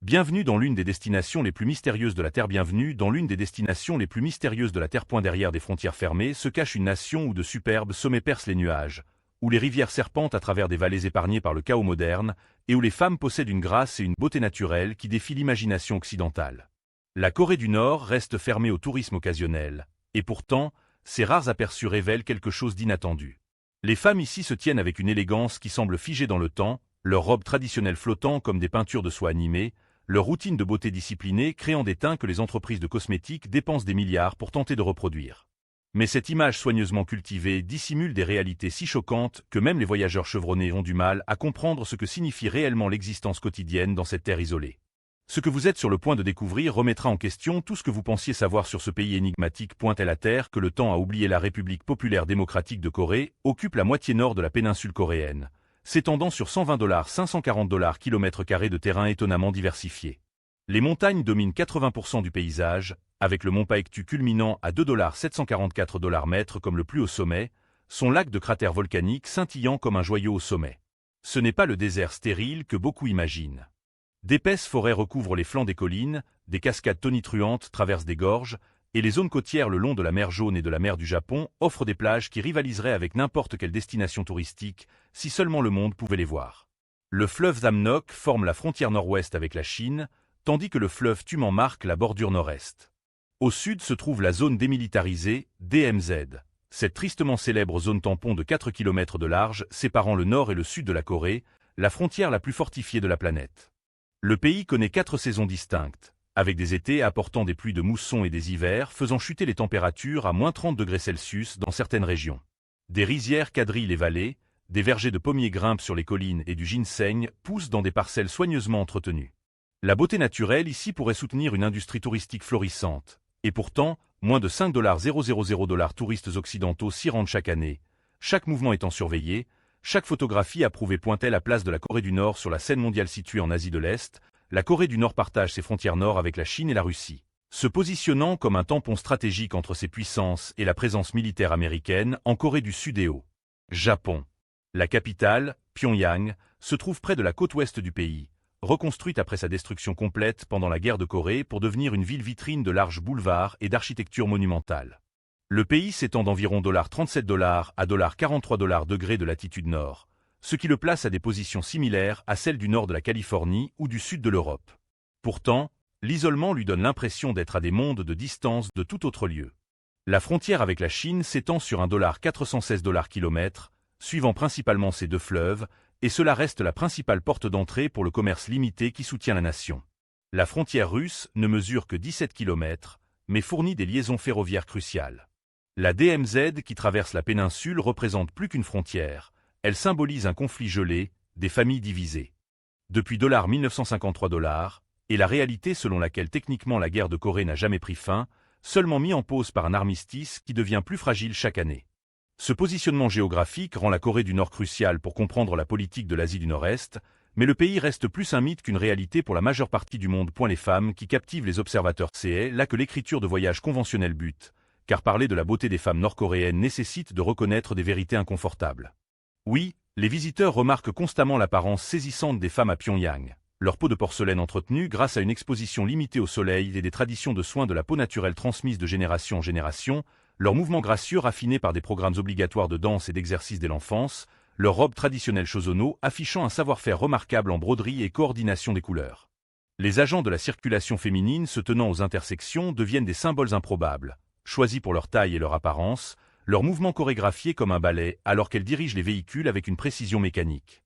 Bienvenue dans l'une des destinations les plus mystérieuses de la Terre. Bienvenue dans l'une des destinations les plus mystérieuses de la Terre. Derrière des frontières fermées se cache une nation où de superbes sommets percent les nuages, où les rivières serpentent à travers des vallées épargnées par le chaos moderne, et où les femmes possèdent une grâce et une beauté naturelle qui défient l'imagination occidentale. La Corée du Nord reste fermée au tourisme occasionnel, et pourtant, ces rares aperçus révèlent quelque chose d'inattendu. Les femmes ici se tiennent avec une élégance qui semble figée dans le temps, leurs robes traditionnelles flottant comme des peintures de soie animées, leur routine de beauté disciplinée créant des teints que les entreprises de cosmétiques dépensent des milliards pour tenter de reproduire. Mais cette image soigneusement cultivée dissimule des réalités si choquantes que même les voyageurs chevronnés ont du mal à comprendre ce que signifie réellement l'existence quotidienne dans cette terre isolée. Ce que vous êtes sur le point de découvrir remettra en question tout ce que vous pensiez savoir sur ce pays énigmatique. Est la terre que le temps a oublié. La République populaire démocratique de Corée occupe la moitié nord de la péninsule coréenne, s'étendant sur $120 540 km² de terrain étonnamment diversifié. Les montagnes dominent 80% du paysage, avec le mont Paektu culminant à $2 744 mètres comme le plus haut sommet, son lac de cratères volcaniques scintillant comme un joyau au sommet. Ce n'est pas le désert stérile que beaucoup imaginent. D'épaisses forêts recouvrent les flancs des collines, des cascades tonitruantes traversent des gorges, et les zones côtières le long de la mer Jaune et de la mer du Japon offrent des plages qui rivaliseraient avec n'importe quelle destination touristique, si seulement le monde pouvait les voir. Le fleuve Samnok forme la frontière nord-ouest avec la Chine, tandis que le fleuve Tumen marque la bordure nord-est. Au sud se trouve la zone démilitarisée, DMZ. Cette tristement célèbre zone tampon de 4 km de large séparant le nord et le sud de la Corée, la frontière la plus fortifiée de la planète. Le pays connaît 4 saisons distinctes, avec des étés apportant des pluies de mousson et des hivers faisant chuter les températures à -30°C dans certaines régions. Des rizières quadrillent les vallées, des vergers de pommiers grimpent sur les collines et du ginseng poussent dans des parcelles soigneusement entretenues. La beauté naturelle ici pourrait soutenir une industrie touristique florissante, et pourtant, moins de $5,000 touristes occidentaux s'y rendent chaque année, chaque mouvement étant surveillé, chaque photographie approuvée. La place de la Corée du Nord sur la scène mondiale. Située en Asie de l'Est, la Corée du Nord partage ses frontières nord avec la Chine et la Russie, se positionnant comme un tampon stratégique entre ces puissances et la présence militaire américaine en Corée du Sud et au Japon. La capitale, Pyongyang, se trouve près de la côte ouest du pays, reconstruite après sa destruction complète pendant la guerre de Corée pour devenir une ville vitrine de larges boulevards et d'architecture monumentale. Le pays s'étend d'environ $37 à $43 degrés de latitude nord, ce qui le place à des positions similaires à celles du nord de la Californie ou du sud de l'Europe. Pourtant, l'isolement lui donne l'impression d'être à des mondes de distance de tout autre lieu. La frontière avec la Chine s'étend sur $416 km, suivant principalement ces deux fleuves, et cela reste la principale porte d'entrée pour le commerce limité qui soutient la nation. La frontière russe ne mesure que 17 km, mais fournit des liaisons ferroviaires cruciales. La DMZ qui traverse la péninsule représente plus qu'une frontière, elle symbolise un conflit gelé, des familles divisées. Depuis $1953, et la réalité selon laquelle techniquement la guerre de Corée n'a jamais pris fin, seulement mis en pause par un armistice qui devient plus fragile chaque année. Ce positionnement géographique rend la Corée du Nord cruciale pour comprendre la politique de l'Asie du Nord-Est, mais le pays reste plus un mythe qu'une réalité pour la majeure partie du monde. Les femmes qui captivent les observateurs. C'est là que l'écriture de voyage conventionnelle bute, car parler de la beauté des femmes nord-coréennes nécessite de reconnaître des vérités inconfortables. Oui, les visiteurs remarquent constamment l'apparence saisissante des femmes à Pyongyang, leur peau de porcelaine entretenue grâce à une exposition limitée au soleil et des traditions de soins de la peau naturelle transmises de génération en génération, leurs mouvements gracieux raffinés par des programmes obligatoires de danse et d'exercice dès l'enfance, leurs robes traditionnelles Chosono affichant un savoir-faire remarquable en broderie et coordination des couleurs. Les agents de la circulation féminine se tenant aux intersections deviennent des symboles improbables, choisis pour leur taille et leur apparence, leurs mouvements chorégraphiés comme un ballet alors qu'elles dirigent les véhicules avec une précision mécanique.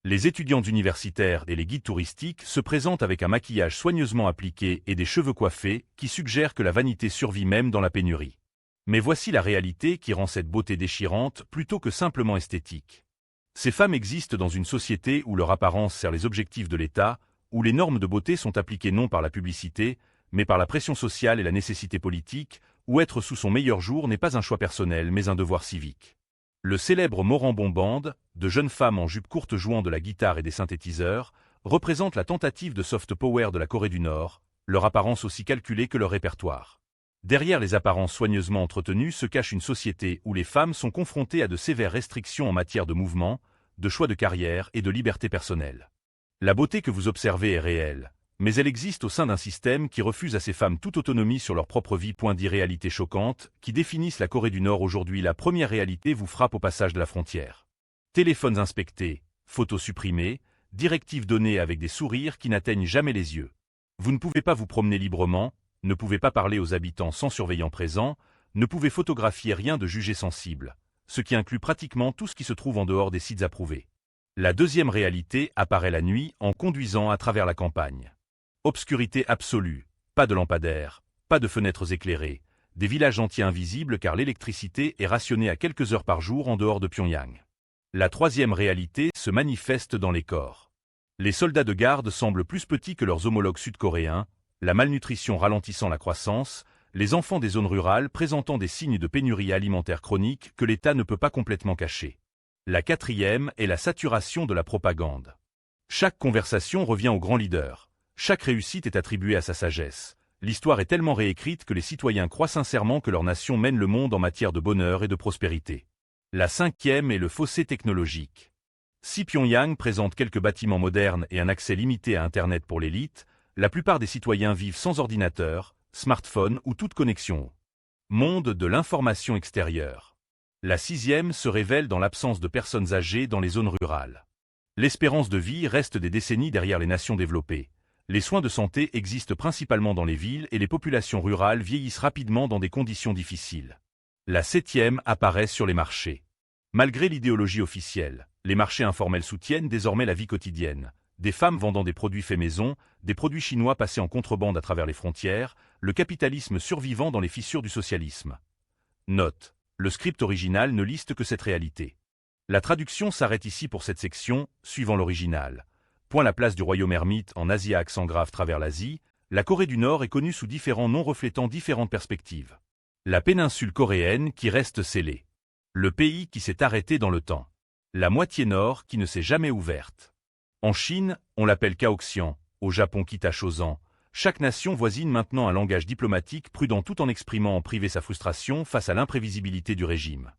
Les étudiantes universitaires et les guides touristiques se présentent avec un maquillage soigneusement appliqué et des cheveux coiffés qui suggèrent que la vanité survit même dans la pénurie. Mais voici la réalité qui rend cette beauté déchirante plutôt que simplement esthétique. Ces femmes existent dans une société où leur apparence sert les objectifs de l'État, où les normes de beauté sont appliquées non par la publicité, mais par la pression sociale et la nécessité politique, où être sous son meilleur jour n'est pas un choix personnel mais un devoir civique. Le célèbre Moranbon Band, de jeunes femmes en jupe courte jouant de la guitare et des synthétiseurs, représente la tentative de soft power de la Corée du Nord, leur apparence aussi calculée que leur répertoire. Derrière les apparences soigneusement entretenues se cache une société où les femmes sont confrontées à de sévères restrictions en matière de mouvement, de choix de carrière et de liberté personnelle. La beauté que vous observez est réelle, Mais elle existe au sein d'un système qui refuse à ces femmes toute autonomie sur leur propre vie. Dit réalités choquantes, qui définissent la Corée du Nord aujourd'hui. La première réalité vous frappe au passage de la frontière. Téléphones inspectés, photos supprimées, directives données avec des sourires qui n'atteignent jamais les yeux. Vous ne pouvez pas vous promener librement, ne pouvez pas parler aux habitants sans surveillant présent, ne pouvez photographier rien de jugé sensible, ce qui inclut pratiquement tout ce qui se trouve en dehors des sites approuvés. La deuxième réalité apparaît la nuit en conduisant à travers la campagne. Obscurité absolue, pas de lampadaires, pas de fenêtres éclairées, des villages entiers invisibles car l'électricité est rationnée à quelques heures par jour en dehors de Pyongyang. La troisième réalité se manifeste dans les corps. Les soldats de garde semblent plus petits que leurs homologues sud-coréens, la malnutrition ralentissant la croissance, les enfants des zones rurales présentant des signes de pénurie alimentaire chronique que l'État ne peut pas complètement cacher. La quatrième est la saturation de la propagande. Chaque conversation revient au grand leader. Chaque réussite est attribuée à sa sagesse. L'histoire est tellement réécrite que les citoyens croient sincèrement que leur nation mène le monde en matière de bonheur et de prospérité. La cinquième est le fossé technologique. Si Pyongyang présente quelques bâtiments modernes et un accès limité à Internet pour l'élite, la plupart des citoyens vivent sans ordinateur, smartphone ou toute connexion. Monde de l'information extérieure. La sixième se révèle dans l'absence de personnes âgées dans les zones rurales. L'espérance de vie reste des décennies derrière les nations développées. Les soins de santé existent principalement dans les villes et les populations rurales vieillissent rapidement dans des conditions difficiles. La septième apparaît sur les marchés. Malgré l'idéologie officielle, les marchés informels soutiennent désormais la vie quotidienne. Des femmes vendant des produits faits maison, des produits chinois passés en contrebande à travers les frontières, le capitalisme survivant dans les fissures du socialisme. Note: le script original ne liste que cette réalité. La traduction s'arrête ici pour cette section, suivant l'original. La place du royaume ermite en Asie à accent grave travers l'Asie, la Corée du Nord est connue sous différents noms reflétant différentes perspectives. La péninsule coréenne qui reste scellée. Le pays qui s'est arrêté dans le temps. La moitié nord qui ne s'est jamais ouverte. En Chine, on l'appelle Kaoxian, au Japon Kita-Shozan. Chaque nation voisine maintenant un langage diplomatique prudent tout en exprimant en privé sa frustration face à l'imprévisibilité du régime.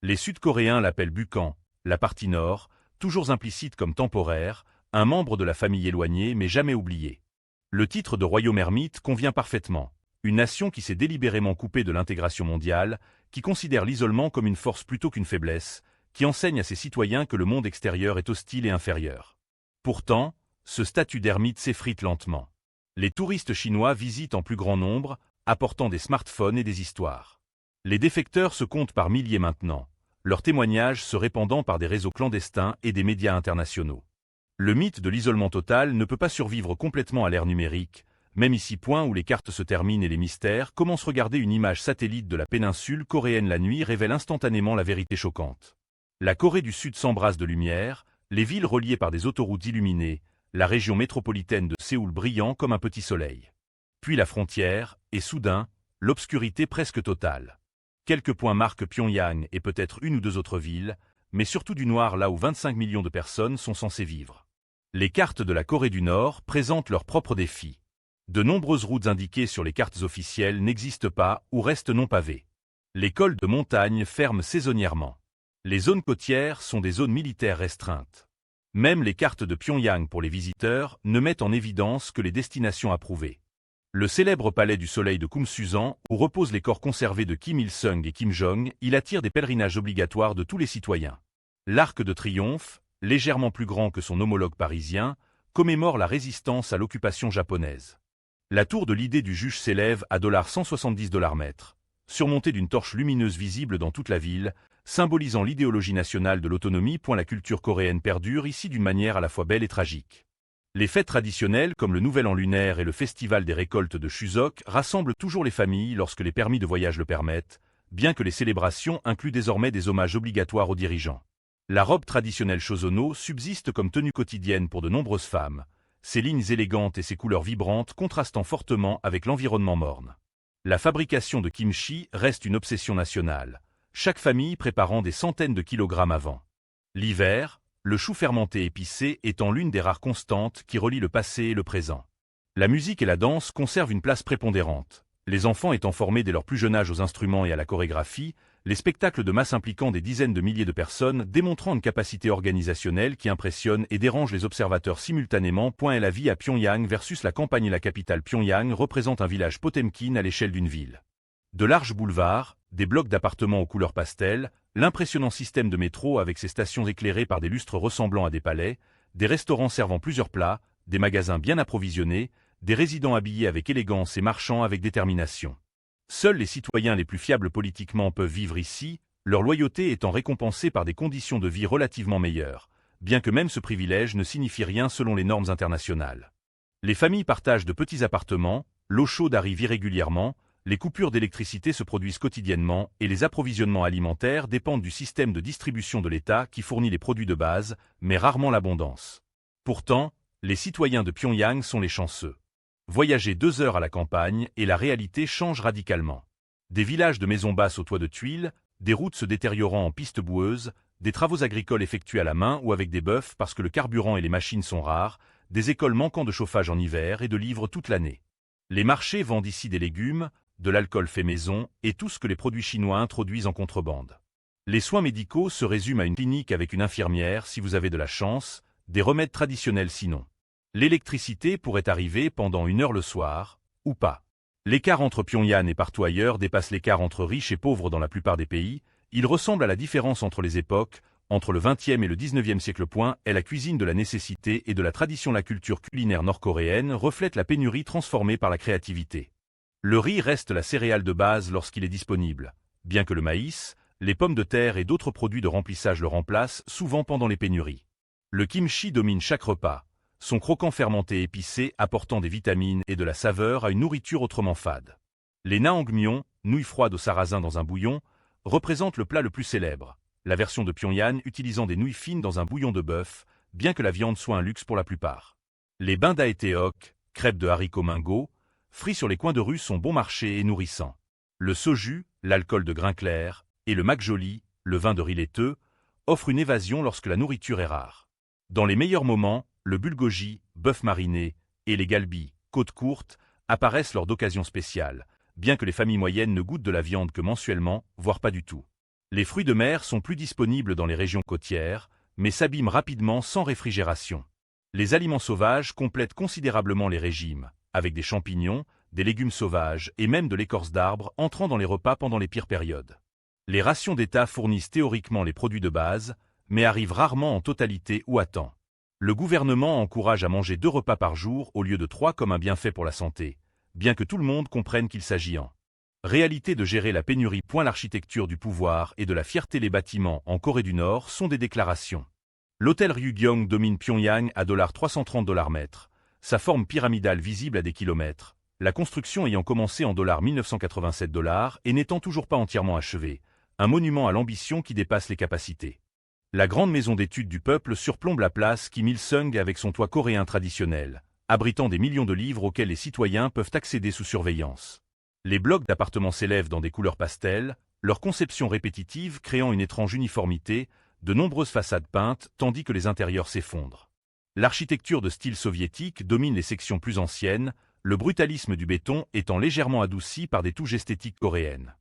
Les Sud-Coréens l'appellent Bukan, la partie nord, toujours implicite comme temporaire, un membre de la famille éloignée mais jamais oublié. Le titre de royaume ermite convient parfaitement. Une nation qui s'est délibérément coupée de l'intégration mondiale, qui considère l'isolement comme une force plutôt qu'une faiblesse, qui enseigne à ses citoyens que le monde extérieur est hostile et inférieur. Pourtant, ce statut d'ermite s'effrite lentement. Les touristes chinois visitent en plus grand nombre, apportant des smartphones et des histoires. Les défecteurs se comptent par milliers maintenant, leurs témoignages se répandant par des réseaux clandestins et des médias internationaux. Le mythe de l'isolement total ne peut pas survivre complètement à l'ère numérique, même ici point où les cartes se terminent et les mystères commencent. Regarder une image satellite de la péninsule coréenne la nuit révèle instantanément la vérité choquante. La Corée du Sud s'embrasse de lumière, les villes reliées par des autoroutes illuminées, la région métropolitaine de Séoul brillant comme un petit soleil. Puis la frontière, et soudain, l'obscurité presque totale. Quelques points marquent Pyongyang et peut-être une ou deux autres villes, mais surtout du noir là où 25 millions de personnes sont censées vivre. Les cartes de la Corée du Nord présentent leurs propres défis. De nombreuses routes indiquées sur les cartes officielles n'existent pas ou restent non pavées. Les cols de montagne ferment saisonnièrement. Les zones côtières sont des zones militaires restreintes. Même les cartes de Pyongyang pour les visiteurs ne mettent en évidence que les destinations approuvées. Le célèbre palais du soleil de Kumsusan, où reposent les corps conservés de Kim Il-sung et Kim Jong, il attire des pèlerinages obligatoires de tous les citoyens. L'Arc de Triomphe, légèrement plus grand que son homologue parisien, commémore la résistance à l'occupation japonaise. La tour de l'idée du juge s'élève à $170 mètre, surmontée d'une torche lumineuse visible dans toute la ville, symbolisant l'idéologie nationale de l'autonomie. La culture coréenne perdure ici d'une manière à la fois belle et tragique. Les fêtes traditionnelles comme le Nouvel An lunaire et le festival des récoltes de Chuseok rassemblent toujours les familles lorsque les permis de voyage le permettent, bien que les célébrations incluent désormais des hommages obligatoires aux dirigeants. La robe traditionnelle Chosono subsiste comme tenue quotidienne pour de nombreuses femmes, ses lignes élégantes et ses couleurs vibrantes contrastant fortement avec l'environnement morne. La fabrication de kimchi reste une obsession nationale, chaque famille préparant des centaines de kilogrammes avant. L'hiver, le chou fermenté épicé étant l'une des rares constantes qui relient le passé et le présent. La musique et la danse conservent une place prépondérante. Les enfants étant formés dès leur plus jeune âge aux instruments et à la chorégraphie, les spectacles de masse impliquant des dizaines de milliers de personnes démontrant une capacité organisationnelle qui impressionne et dérange les observateurs simultanément. La vie à Pyongyang versus la campagne. La capitale Pyongyang représente un village Potemkin à l'échelle d'une ville. De larges boulevards, des blocs d'appartements aux couleurs pastel, l'impressionnant système de métro avec ses stations éclairées par des lustres ressemblant à des palais, des restaurants servant plusieurs plats, des magasins bien approvisionnés, des résidents habillés avec élégance et marchant avec détermination. Seuls les citoyens les plus fiables politiquement peuvent vivre ici, leur loyauté étant récompensée par des conditions de vie relativement meilleures, bien que même ce privilège ne signifie rien selon les normes internationales. Les familles partagent de petits appartements, l'eau chaude arrive irrégulièrement, les coupures d'électricité se produisent quotidiennement et les approvisionnements alimentaires dépendent du système de distribution de l'État qui fournit les produits de base, mais rarement l'abondance. Pourtant, les citoyens de Pyongyang sont les chanceux. Voyagez 2 heures à la campagne et la réalité change radicalement. Des villages de maisons basses aux toits de tuiles, des routes se détériorant en pistes boueuses, des travaux agricoles effectués à la main ou avec des bœufs parce que le carburant et les machines sont rares, des écoles manquant de chauffage en hiver et de livres toute l'année. Les marchés vendent ici des légumes, de l'alcool fait maison et tout ce que les produits chinois introduisent en contrebande. Les soins médicaux se résument à une clinique avec une infirmière si vous avez de la chance, des remèdes traditionnels sinon. L'électricité pourrait arriver pendant 1 heure le soir, ou pas. L'écart entre Pyongyang et partout ailleurs dépasse l'écart entre riches et pauvres dans la plupart des pays, il ressemble à la différence entre les époques, entre le XXe et le XIXe siècle. Est la cuisine de la nécessité et de la tradition. La culture culinaire nord-coréenne reflète la pénurie transformée par la créativité. Le riz reste la céréale de base lorsqu'il est disponible, bien que le maïs, les pommes de terre et d'autres produits de remplissage le remplacent souvent pendant les pénuries. Le kimchi domine chaque repas. Son croquant fermenté épicé apportant des vitamines et de la saveur à une nourriture autrement fade. Les naengmyeon, nouilles froides au sarrasin dans un bouillon, représentent le plat le plus célèbre, la version de Pyongyang utilisant des nouilles fines dans un bouillon de bœuf, bien que la viande soit un luxe pour la plupart. Les bains daeteok, crêpes de haricots mingo, frits sur les coins de rue sont bon marché et nourrissants. Le soju, l'alcool de grain clair, et le makgeolli, le vin de riz laiteux, offrent une évasion lorsque la nourriture est rare. Dans les meilleurs moments, le bulgogi, bœuf mariné, et les galbis, côtes courtes, apparaissent lors d'occasions spéciales, bien que les familles moyennes ne goûtent de la viande que mensuellement, voire pas du tout. Les fruits de mer sont plus disponibles dans les régions côtières, mais s'abîment rapidement sans réfrigération. Les aliments sauvages complètent considérablement les régimes, avec des champignons, des légumes sauvages et même de l'écorce d'arbres entrant dans les repas pendant les pires périodes. Les rations d'État fournissent théoriquement les produits de base, mais arrivent rarement en totalité ou à temps. Le gouvernement encourage à manger 2 repas par jour au lieu de 3 comme un bienfait pour la santé, bien que tout le monde comprenne qu'il s'agit en réalité de gérer la pénurie. L'architecture du pouvoir et de la fierté. Les bâtiments en Corée du Nord sont des déclarations. L'hôtel Ryugyong domine Pyongyang à $330 mètre, sa forme pyramidale visible à des kilomètres, la construction ayant commencé en $1987 et n'étant toujours pas entièrement achevée, un monument à l'ambition qui dépasse les capacités. La grande maison d'études du peuple surplombe la place Kim Il-sung avec son toit coréen traditionnel, abritant des millions de livres auxquels les citoyens peuvent accéder sous surveillance. Les blocs d'appartements s'élèvent dans des couleurs pastel, leur conception répétitive créant une étrange uniformité, de nombreuses façades peintes tandis que les intérieurs s'effondrent. L'architecture de style soviétique domine les sections plus anciennes, le brutalisme du béton étant légèrement adouci par des touches esthétiques coréennes.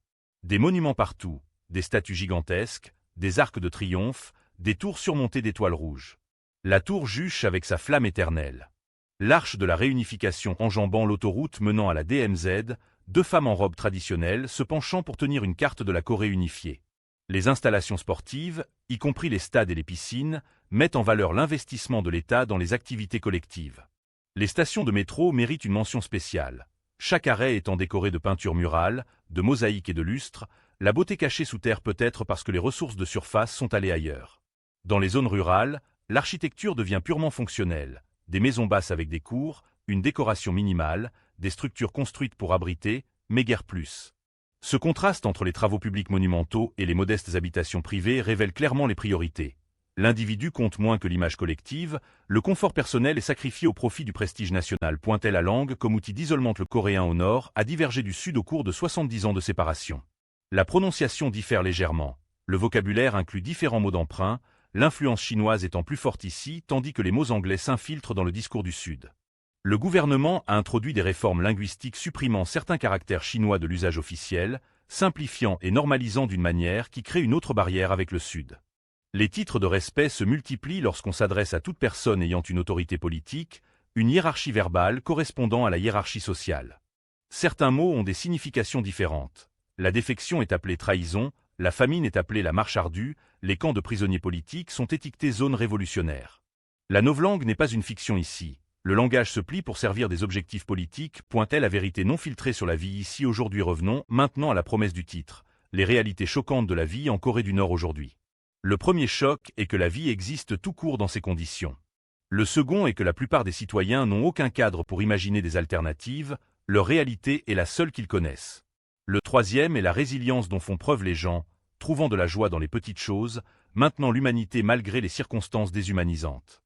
Des monuments partout, des statues gigantesques, des arcs de triomphe, des tours surmontées d'étoiles rouges. La tour Juche avec sa flamme éternelle. L'arche de la réunification enjambant l'autoroute menant à la DMZ, 2 femmes en robe traditionnelle se penchant pour tenir une carte de la Corée unifiée. Les installations sportives, y compris les stades et les piscines, mettent en valeur l'investissement de l'État dans les activités collectives. Les stations de métro méritent une mention spéciale. Chaque arrêt étant décoré de peintures murales, de mosaïques et de lustres, la beauté cachée sous terre peut-être parce que les ressources de surface sont allées ailleurs. Dans les zones rurales, l'architecture devient purement fonctionnelle. Des maisons basses avec des cours, une décoration minimale, des structures construites pour abriter, mais guère plus. Ce contraste entre les travaux publics monumentaux et les modestes habitations privées révèle clairement les priorités. L'individu compte moins que l'image collective, le confort personnel est sacrifié au profit du prestige national. La langue comme outil d'isolement. Le coréen au nord a divergé du sud au cours de 70 ans de séparation. La prononciation diffère légèrement, le vocabulaire inclut différents mots d'emprunt, l'influence chinoise étant plus forte ici tandis que les mots anglais s'infiltrent dans le discours du Sud. Le gouvernement a introduit des réformes linguistiques supprimant certains caractères chinois de l'usage officiel, simplifiant et normalisant d'une manière qui crée une autre barrière avec le Sud. Les titres de respect se multiplient lorsqu'on s'adresse à toute personne ayant une autorité politique, une hiérarchie verbale correspondant à la hiérarchie sociale. Certains mots ont des significations différentes. La défection est appelée trahison, la famine est appelée la marche ardue, les camps de prisonniers politiques sont étiquetés zone révolutionnaire. La novlangue n'est pas une fiction ici. Le langage se plie pour servir des objectifs politiques, pointait la vérité non filtrée sur la vie ici aujourd'hui. Revenons maintenant à la promesse du titre, les réalités choquantes de la vie en Corée du Nord aujourd'hui. Le premier choc est que la vie existe tout court dans ces conditions. Le second est que la plupart des citoyens n'ont aucun cadre pour imaginer des alternatives, leur réalité est la seule qu'ils connaissent. Le troisième est la résilience dont font preuve les gens, trouvant de la joie dans les petites choses, maintenant l'humanité malgré les circonstances déshumanisantes.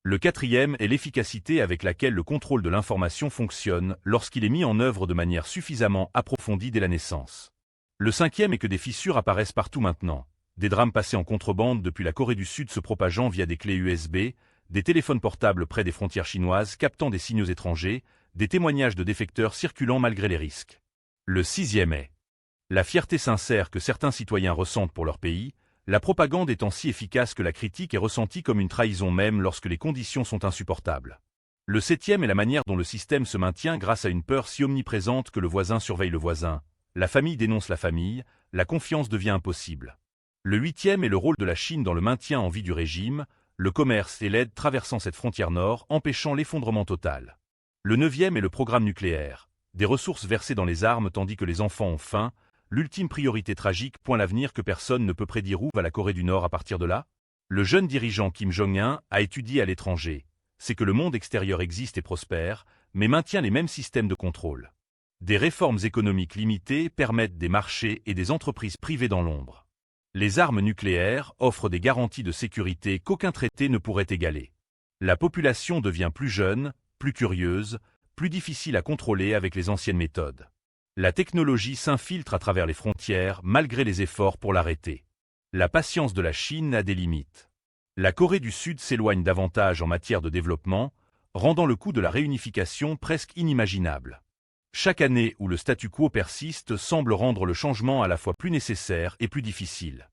Le quatrième est l'efficacité avec laquelle le contrôle de l'information fonctionne lorsqu'il est mis en œuvre de manière suffisamment approfondie dès la naissance. Le cinquième est que des fissures apparaissent partout maintenant, des drames passés en contrebande depuis la Corée du Sud se propageant via des clés USB, des téléphones portables près des frontières chinoises captant des signaux étrangers, des témoignages de défecteurs circulant malgré les risques. Le sixième est la fierté sincère que certains citoyens ressentent pour leur pays, la propagande étant si efficace que la critique est ressentie comme une trahison même lorsque les conditions sont insupportables. Le septième est la manière dont le système se maintient grâce à une peur si omniprésente que le voisin surveille le voisin, la famille dénonce la famille, la confiance devient impossible. Le huitième est le rôle de la Chine dans le maintien en vie du régime, le commerce et l'aide traversant cette frontière nord empêchant l'effondrement total. Le neuvième est le programme nucléaire, des ressources versées dans les armes tandis que les enfants ont faim, l'ultime priorité tragique, l'avenir que personne ne peut prédire où va la Corée du Nord à partir de là. Le jeune dirigeant Kim Jong-un a étudié à l'étranger, c'est que le monde extérieur existe et prospère, mais maintient les mêmes systèmes de contrôle. Des réformes économiques limitées permettent des marchés et des entreprises privées dans l'ombre. Les armes nucléaires offrent des garanties de sécurité qu'aucun traité ne pourrait égaler. La population devient plus jeune, plus curieuse, plus difficile à contrôler avec les anciennes méthodes. La technologie s'infiltre à travers les frontières malgré les efforts pour l'arrêter. La patience de la Chine a des limites. La Corée du Sud s'éloigne davantage en matière de développement, rendant le coût de la réunification presque inimaginable. Chaque année où le statu quo persiste semble rendre le changement à la fois plus nécessaire et plus difficile.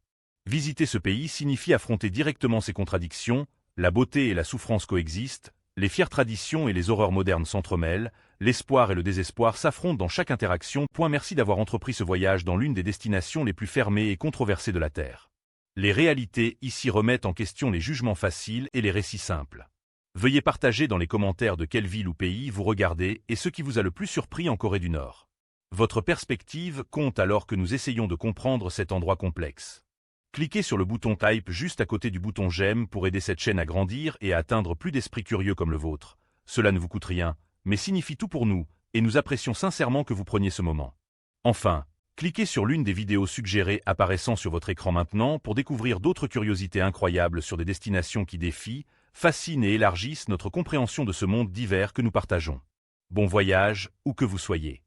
Visiter ce pays signifie affronter directement ses contradictions, la beauté et la souffrance coexistent, les fières traditions et les horreurs modernes s'entremêlent, l'espoir et le désespoir s'affrontent dans chaque interaction. Merci d'avoir entrepris ce voyage dans l'une des destinations les plus fermées et controversées de la Terre. Les réalités ici remettent en question les jugements faciles et les récits simples. Veuillez partager dans les commentaires de quelle ville ou pays vous regardez et ce qui vous a le plus surpris en Corée du Nord. Votre perspective compte alors que nous essayons de comprendre cet endroit complexe. Cliquez sur le bouton Type juste à côté du bouton J'aime pour aider cette chaîne à grandir et à atteindre plus d'esprits curieux comme le vôtre. Cela ne vous coûte rien, mais signifie tout pour nous, et nous apprécions sincèrement que vous preniez ce moment. Enfin, cliquez sur l'une des vidéos suggérées apparaissant sur votre écran maintenant pour découvrir d'autres curiosités incroyables sur des destinations qui défient, fascinent et élargissent notre compréhension de ce monde divers que nous partageons. Bon voyage, où que vous soyez.